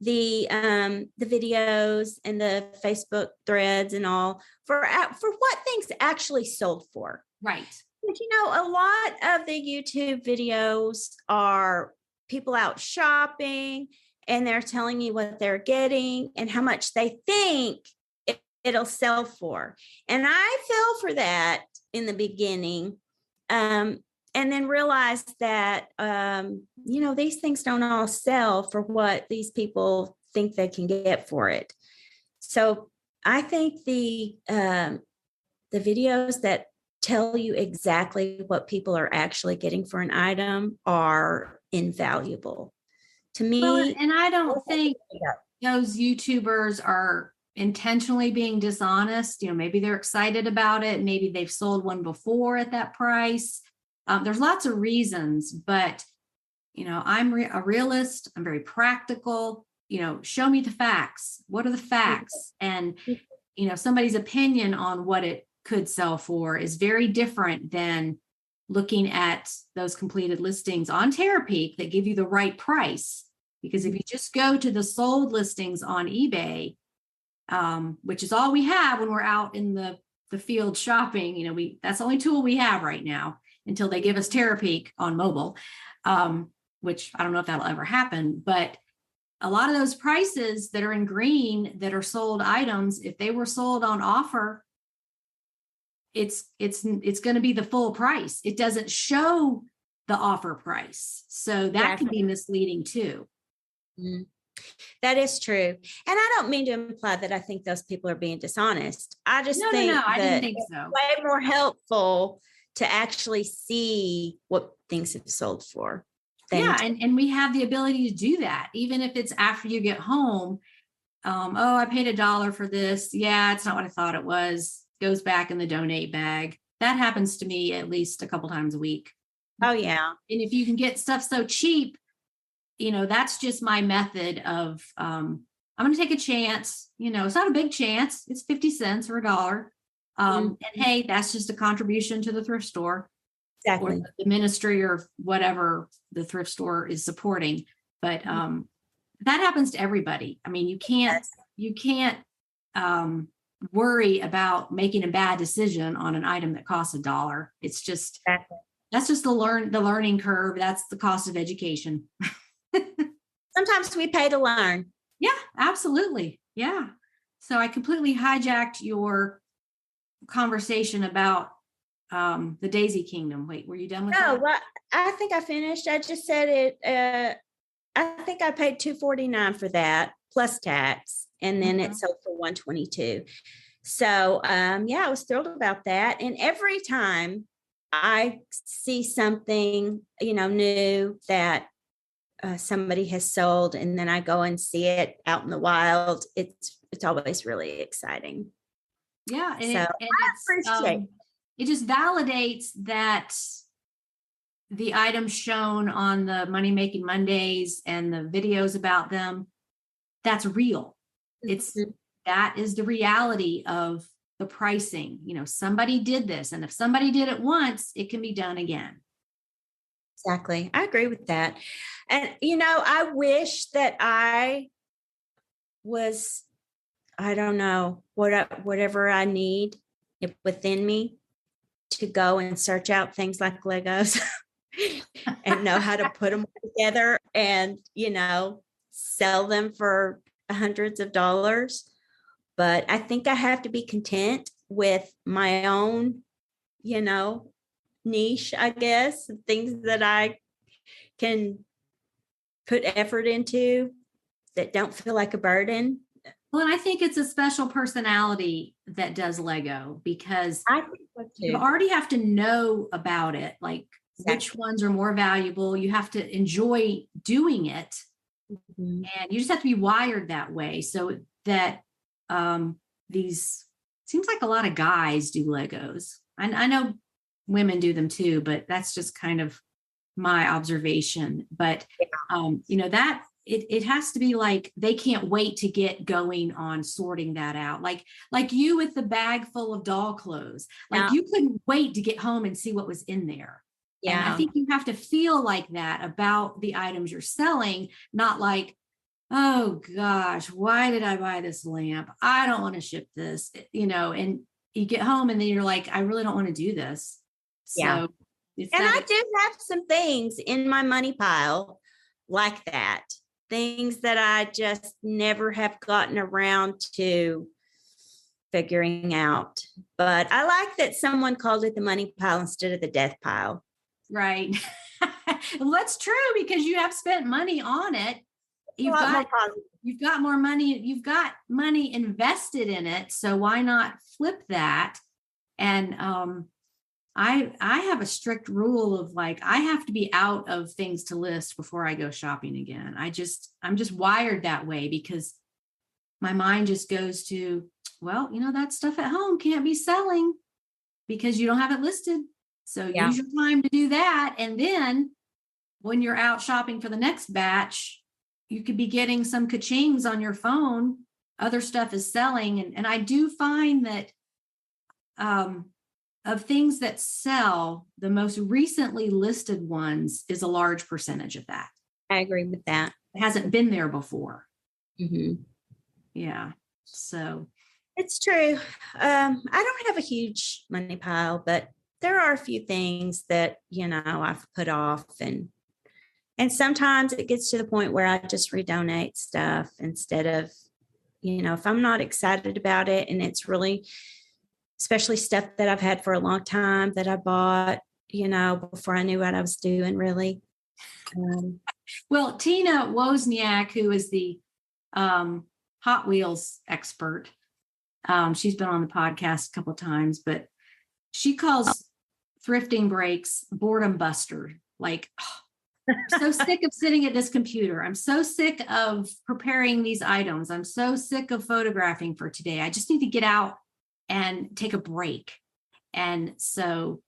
the videos and the Facebook threads and all for what things actually sold for. Right. But a lot of the YouTube videos are people out shopping, and they're telling you what they're getting and how much they think it'll sell for. And I fell for that in the beginning, and then realized that, these things don't all sell for what these people think they can get for it. So I think the videos that tell you exactly what people are actually getting for an item are invaluable to me. Well, and I don't think those YouTubers are intentionally being dishonest. Maybe they're excited about it. Maybe they've sold one before at that price. There's lots of reasons, but I'm a realist. I'm very practical. Show me the facts. What are the facts? And somebody's opinion on what it could sell for is very different than looking at those completed listings on Terapeak that give you the right price. Because if you just go to the sold listings on eBay, which is all we have when we're out in the field shopping, that's the only tool we have right now until they give us Terapeak on mobile, which I don't know if that'll ever happen. But a lot of those prices that are in green that are sold items, if they were sold on offer, it's going to be the full price. It doesn't show the offer price. So that can be misleading too. Mm. That is true. And I don't mean to imply that I think those people are being dishonest. I just think I that didn't think so. It's way more helpful to actually see what things have sold for. And we have the ability to do that, even if it's after you get home. I paid $1 for this. Yeah, it's not what I thought it was. Goes back in the donate bag. That happens to me at least a couple times a week. Oh, yeah. And if you can get stuff so cheap, that's just my method of, I'm going to take a chance. It's not a big chance. It's 50 cents or $1. And hey, that's just a contribution to the thrift store. Exactly. Or the ministry or whatever the thrift store is supporting. But that happens to everybody. I mean, you can't worry about making a bad decision on an item that costs $1. It's just, that's just the learning curve. That's the cost of education. Sometimes we pay to learn. Yeah, absolutely. Yeah. So I completely hijacked your conversation about the Daisy Kingdom. Wait, were you done with that? No, well, I think I finished. I just said it. I think I paid $249 for that. plus tax, and then it sold for $122. So yeah, I was thrilled about that. And every time I see something, new that somebody has sold, and then I go and see it out in the wild, it's always really exciting. Yeah, and, So it just validates that the items shown on the Money Making Mondays and the videos about them, that's real. That is the reality of the pricing. Somebody did this, and if somebody did it once, it can be done again. Exactly. I agree with that. And, I wish that I was, I don't know, whatever I need within me to go and search out things like Legos and know how to put them together and, sell them for hundreds of dollars. But I think I have to be content with my own, niche, I guess, things that I can put effort into that don't feel like a burden. Well, and I think it's a special personality that does Lego, because I think so too. you already have to know about it, like which ones are more valuable. You have to enjoy doing it. And you just have to be wired that way, so that these, seems like a lot of guys do Legos. I know women do them too, but that's just kind of my observation. But that it has to be like they can't wait to get going on sorting that out. Like you with the bag full of doll clothes. Like you couldn't wait to get home and see what was in there. Yeah. And I think you have to feel like that about the items you're selling, not like, oh gosh, why did I buy this lamp? I don't want to ship this, and you get home and then you're like, I really don't want to do this. So, and I do have some things in my money pile like that, things that I just never have gotten around to figuring out. But I like that someone called it the money pile instead of the death pile. Right. Well, that's true, because you have spent money on it. You've got more money. You've got money invested in it. So why not flip that? And I have a strict rule of like, I have to be out of things to list before I go shopping again. I'm just wired that way, because my mind just goes to, well, that stuff at home can't be selling because you don't have it listed. So use your time to do that. And then when you're out shopping for the next batch, you could be getting some ka-chings on your phone. Other stuff is selling. And I do find that of things that sell, the most recently listed ones is a large percentage of that. I agree with that. It hasn't been there before. Mm-hmm. Yeah. So it's true. I don't have a huge money pile, but there are a few things that, I've put off, and sometimes it gets to the point where I just redonate stuff instead of, if I'm not excited about it, and it's really, especially stuff that I've had for a long time that I bought, before I knew what I was doing, really. Well, Tina Wozniak, who is the Hot Wheels expert, she's been on the podcast a couple of times, but she calls thrifting breaks boredom buster. Like, I'm so sick of sitting at this computer. I'm so sick of preparing these items. I'm so sick of photographing for today. I just need to get out and take a break. And so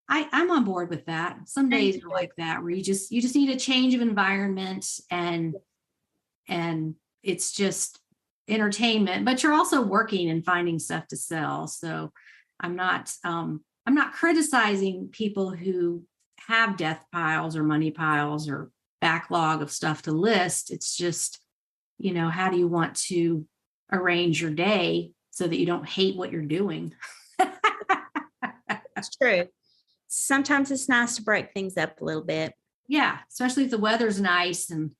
I'm on board with that. Some days are like that, where you just need a change of environment, and it's just entertainment, but you're also working and finding stuff to sell. So I'm not criticizing people who have death piles or money piles or backlog of stuff to list. It's just, how do you want to arrange your day so that you don't hate what you're doing? That's true. Sometimes it's nice to break things up a little bit. Yeah, especially if the weather's nice. And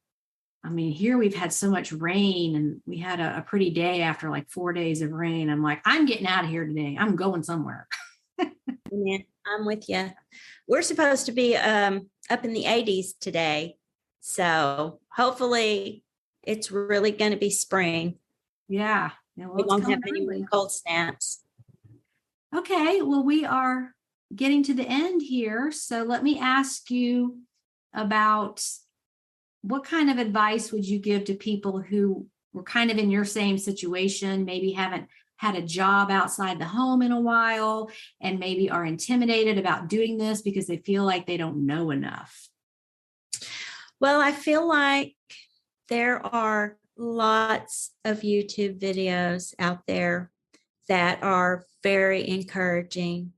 I mean, here we've had so much rain, and we had a pretty day after like 4 days of rain. I'm like, I'm getting out of here today. I'm going somewhere. Yeah, I'm with you. We're supposed to be up in the 80s today. So hopefully It's really going to be spring. Yeah. Well, We it's won't have coming any more early. cold snaps. Okay, well, we are getting to the end here. So let me ask you about what kind of advice would you give to people who were kind of in your same situation, maybe haven't had a job outside the home in a while, and maybe are intimidated about doing this because they feel like they don't know enough? Well, I feel like there are lots of YouTube videos out there that are very encouraging.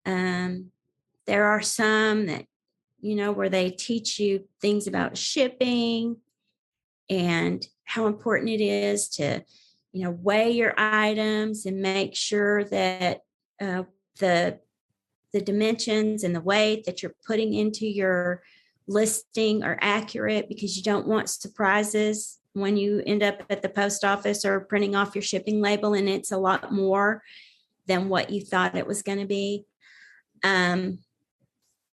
There are some that, where they teach you things about shipping and how important it is to, weigh your items and make sure that the dimensions and the weight that you're putting into your listing are accurate, because you don't want surprises when you end up at the post office or printing off your shipping label and it's a lot more than what you thought it was going to be. And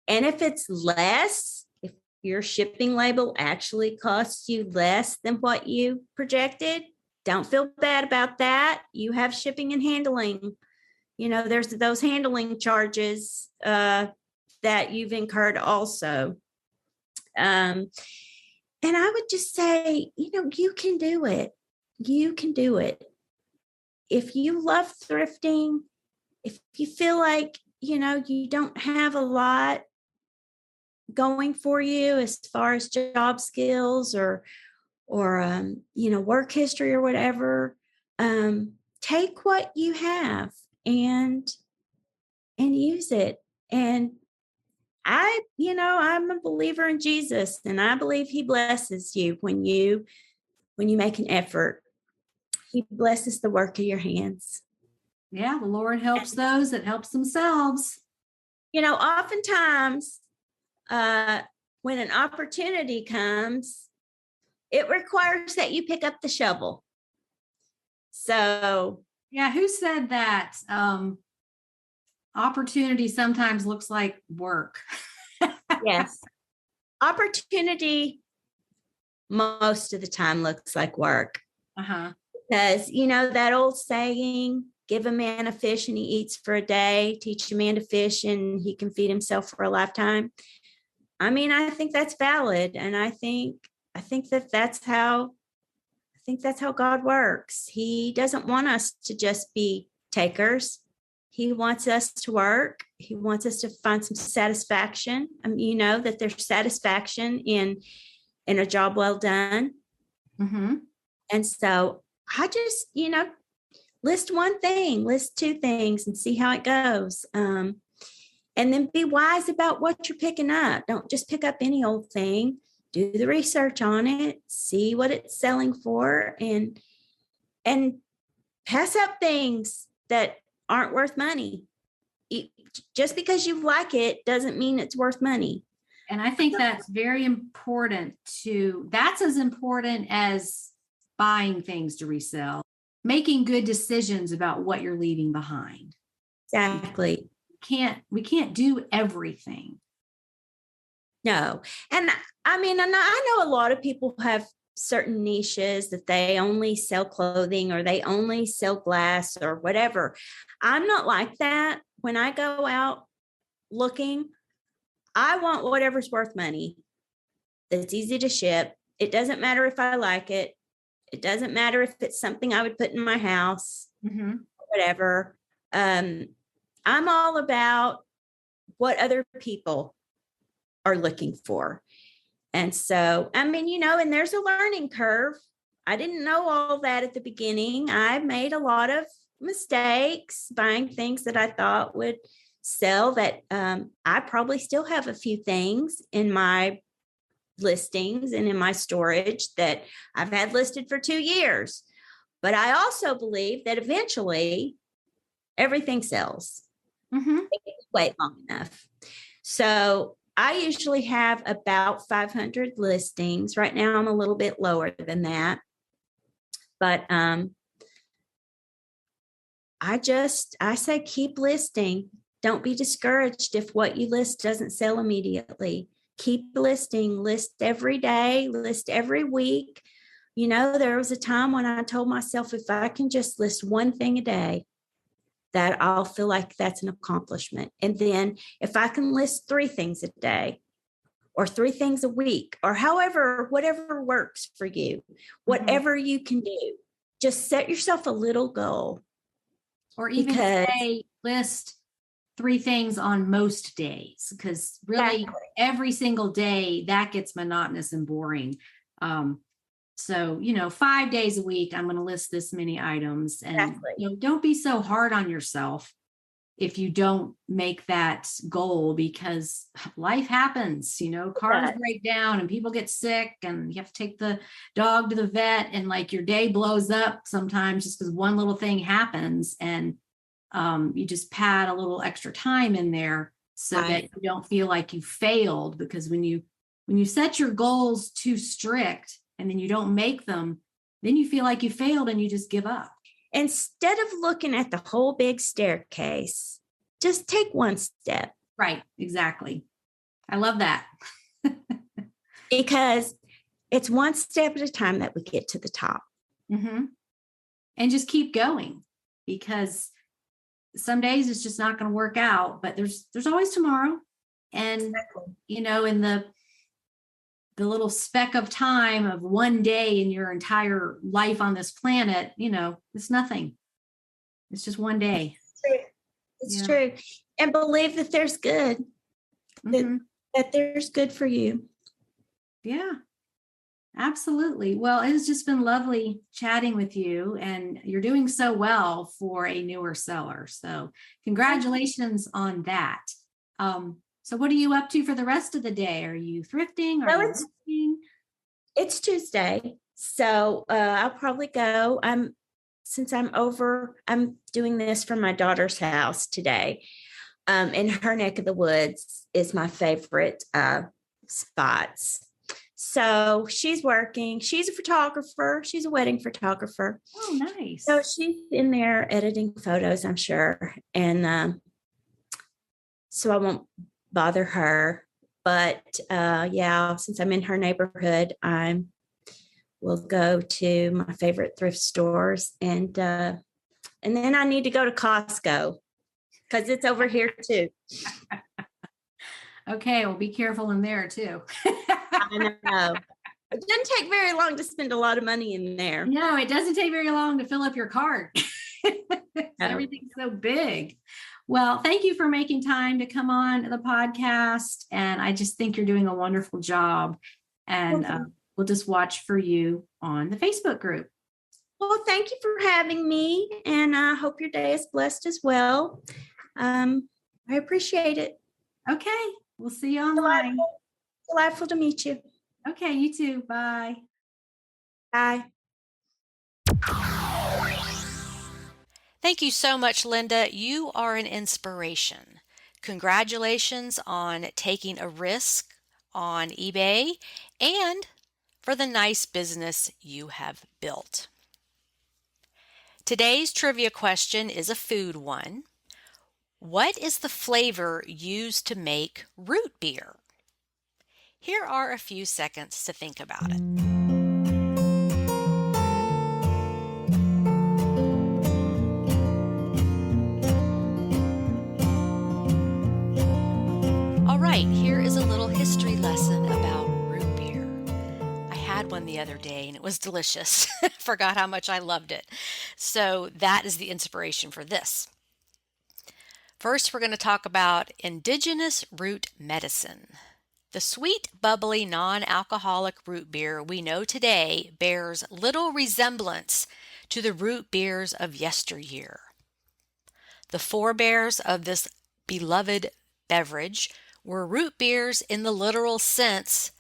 if it's less, if your shipping label actually costs you less than what you projected, don't feel bad about that. You have shipping and handling. There's those handling charges that you've incurred also. And I would just say, you can do it. You can do it. If you love thrifting, if you feel like, you don't have a lot going for you as far as job skills or work history or whatever, take what you have and use it. And I'm a believer in Jesus, and I believe he blesses you when you make an effort. He blesses the work of your hands. Yeah, the Lord helps those that helps themselves. Oftentimes when an opportunity comes, it requires that you pick up the shovel. So yeah, who said that? Opportunity sometimes looks like work. yes, opportunity most of the time looks like work. Because that old saying, give a man a fish and he eats for a day, teach a man to fish and he can feed himself for a lifetime. I mean, I think that's valid, and I think that's how God works. He doesn't want us to just be takers. He wants us to work. He wants us to find some satisfaction. That there's satisfaction in a job well done. Mm-hmm. And so I just, list one thing, list two things, and see how it goes. And then be wise about what you're picking up. Don't just pick up any old thing. Do the research on it, see what it's selling for, and pass up things that aren't worth money. Just because you like it doesn't mean it's worth money. And I think that's very important that's as important as buying things to resell, making good decisions about what you're leaving behind. Exactly. We can't do everything. No. And I know a lot of people have certain niches that they only sell clothing or they only sell glass or whatever. I'm not like that. When I go out looking, I want whatever's worth money, that's easy to ship. It doesn't matter if I like it. It doesn't matter if it's something I would put in my house, whatever. I'm all about what other people are looking for. And so, and there's a learning curve. I didn't know all that at the beginning. I made a lot of mistakes buying things that I thought would sell, that I probably still have a few things in my listings and in my storage that I've had listed for 2 years. But I also believe that eventually everything sells. Wait long enough. So I usually have about 500 listings. Right now I'm a little bit lower than that. But I say keep listing. Don't be discouraged if what you list doesn't sell immediately. Keep listing, list every day, list every week. You know, there was a time when I told myself if I can just list one thing a day, that I'll feel like that's an accomplishment. And then if I can list 3 things a day or 3 things a week or however, whatever works for you, whatever you can do, just set yourself a little goal. Or even say, list 3 things on most days, because really every single day that gets monotonous and boring. So, 5 days a week, I'm going to list this many items, and don't be so hard on yourself if you don't make that goal, because life happens, cars break down and people get sick and you have to take the dog to the vet, and like your day blows up sometimes just because one little thing happens, and you just pad a little extra time in there so that you don't feel like you failed, because when you set your goals too strict and then you don't make them, then you feel like you failed and you just give up. Instead of looking at the whole big staircase, just take one step. Right, exactly. I love that. Because it's one step at a time that we get to the top. And just keep going, because some days it's just not going to work out, but there's always tomorrow. And, in the little speck of time of one day in your entire life on this planet, it's nothing. It's just one day. It's true. And believe that there's good, that there's good for you. Yeah, absolutely. Well, it has just been lovely chatting with you, and you're doing so well for a newer seller. So congratulations on that. So what are you up to for the rest of the day? Are you thrifting? It's Tuesday. So I'll probably go. I'm doing this from my daughter's house today. In her neck of the woods is my favorite spots. So she's working. She's a photographer. She's a wedding photographer. Oh, nice. So she's in there editing photos, I'm sure. And so I won't bother her. But since I'm in her neighborhood, will go to my favorite thrift stores, and then I need to go to Costco because it's over here too. Okay, well, be careful in there too. I know. It doesn't take very long to spend a lot of money in there. No, it doesn't take very long to fill up your cart. Everything's so big. Well, thank you for making time to come on the podcast. And I just think you're doing a wonderful job. And we'll just watch for you on the Facebook group. Well, thank you for having me. And I hope your day is blessed as well. I appreciate it. Okay. We'll see you online. Delightful to meet you. Okay. You too. Bye. Bye. Thank you so much, Linda. You are an inspiration. Congratulations on taking a risk on eBay and for the nice business you have built. Today's trivia question is a food one. What is the flavor used to make root beer? Here are a few seconds to think about it. All right, here is a little history lesson about root beer. I had one the other day and it was delicious. Forgot how much I loved it. So that is the inspiration for this. First, we're going to talk about indigenous root medicine. The sweet, bubbly, non-alcoholic root beer we know today bears little resemblance to the root beers of yesteryear. The forebears of this beloved beverage were root beers in the literal sense,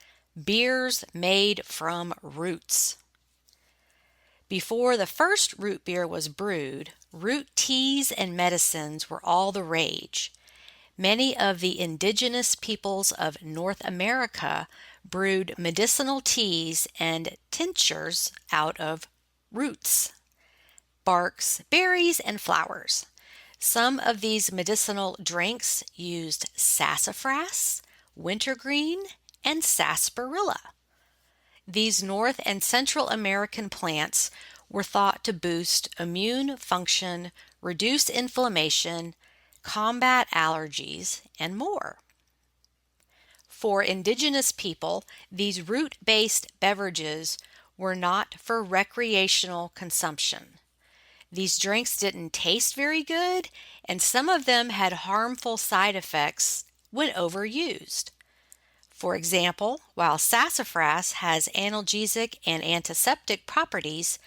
beers made from roots. Before the first root beer was brewed, root teas and medicines were all the rage. Many of the indigenous peoples of North America brewed medicinal teas and tinctures out of roots, barks, berries, and flowers. Some of these medicinal drinks used sassafras, wintergreen, and sarsaparilla. These North and Central American plants were thought to boost immune function, reduce inflammation, combat allergies, and more. For indigenous people, these root-based beverages were not for recreational consumption. These drinks didn't taste very good, and some of them had harmful side effects when overused. For example, while sassafras has analgesic and antiseptic properties,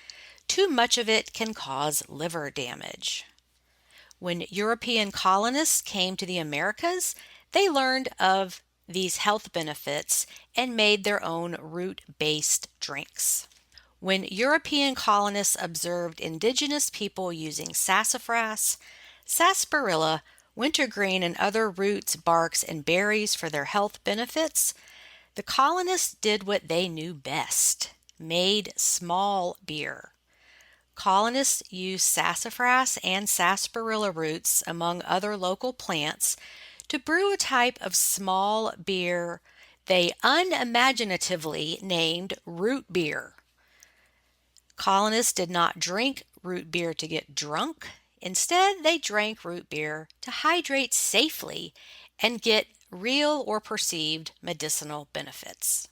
too much of it can cause liver damage. When European colonists came to the Americas, they learned of these health benefits and made their own root-based drinks. When European colonists observed indigenous people using sassafras, sarsaparilla, wintergreen, and other roots, barks, and berries for their health benefits, the colonists did what they knew best, made small beer. Colonists used sassafras and sarsaparilla roots, among other local plants, to brew a type of small beer they unimaginatively named root beer. Colonists did not drink root beer to get drunk. Instead, they drank root beer to hydrate safely and get real or perceived medicinal benefits.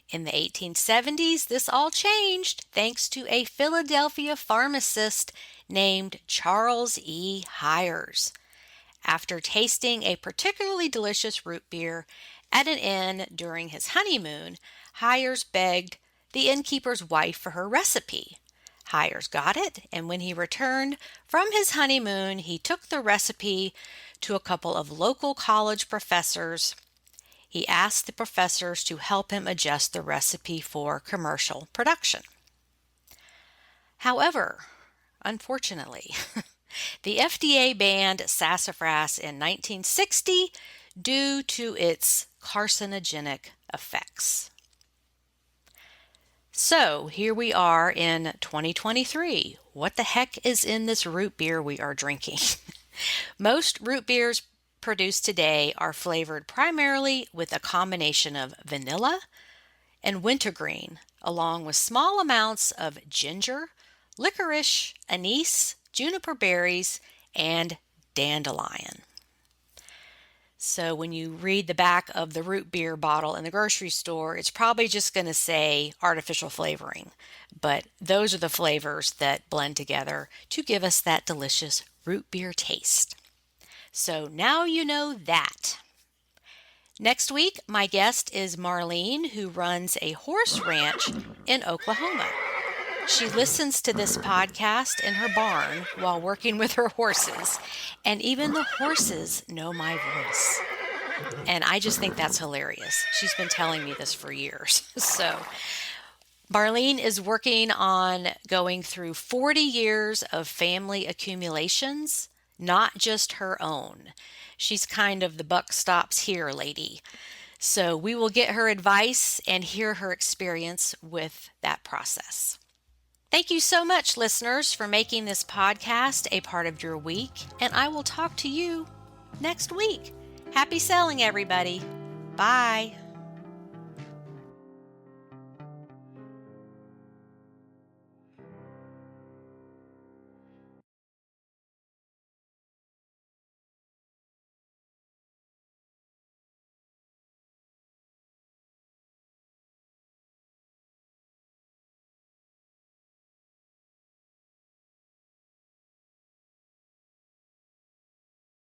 In the 1870s, this all changed thanks to a Philadelphia pharmacist named Charles E. Hires. After tasting a particularly delicious root beer at an inn during his honeymoon, Hires begged the innkeeper's wife for her recipe. Hires got it, and when he returned from his honeymoon, he took the recipe to a couple of local college professors. He asked the professors to help him adjust the recipe for commercial production. However, unfortunately, the FDA banned sassafras in 1960 due to its carcinogenic effects. So here we are in 2023. What the heck is in this root beer we are drinking? Most root beers produced today are flavored primarily with a combination of vanilla and wintergreen, along with small amounts of ginger, licorice, anise, juniper berries, and dandelion. So when you read the back of the root beer bottle in the grocery store, it's probably just going to say artificial flavoring, but those are the flavors that blend together to give us that delicious root beer taste. So now you know that. Next week, my guest is Marlene, who runs a horse ranch in Oklahoma. She listens to this podcast in her barn while working with her horses, and even the horses know my voice. And I just think that's hilarious. She's been telling me this for years. So Marlene is working on going through 40 years of family accumulations, not just her own. She's kind of the buck stops here lady. So we will get her advice and hear her experience with that process. Thank you so much, listeners, for making this podcast a part of your week, and I will talk to you next week. Happy selling, everybody. Bye.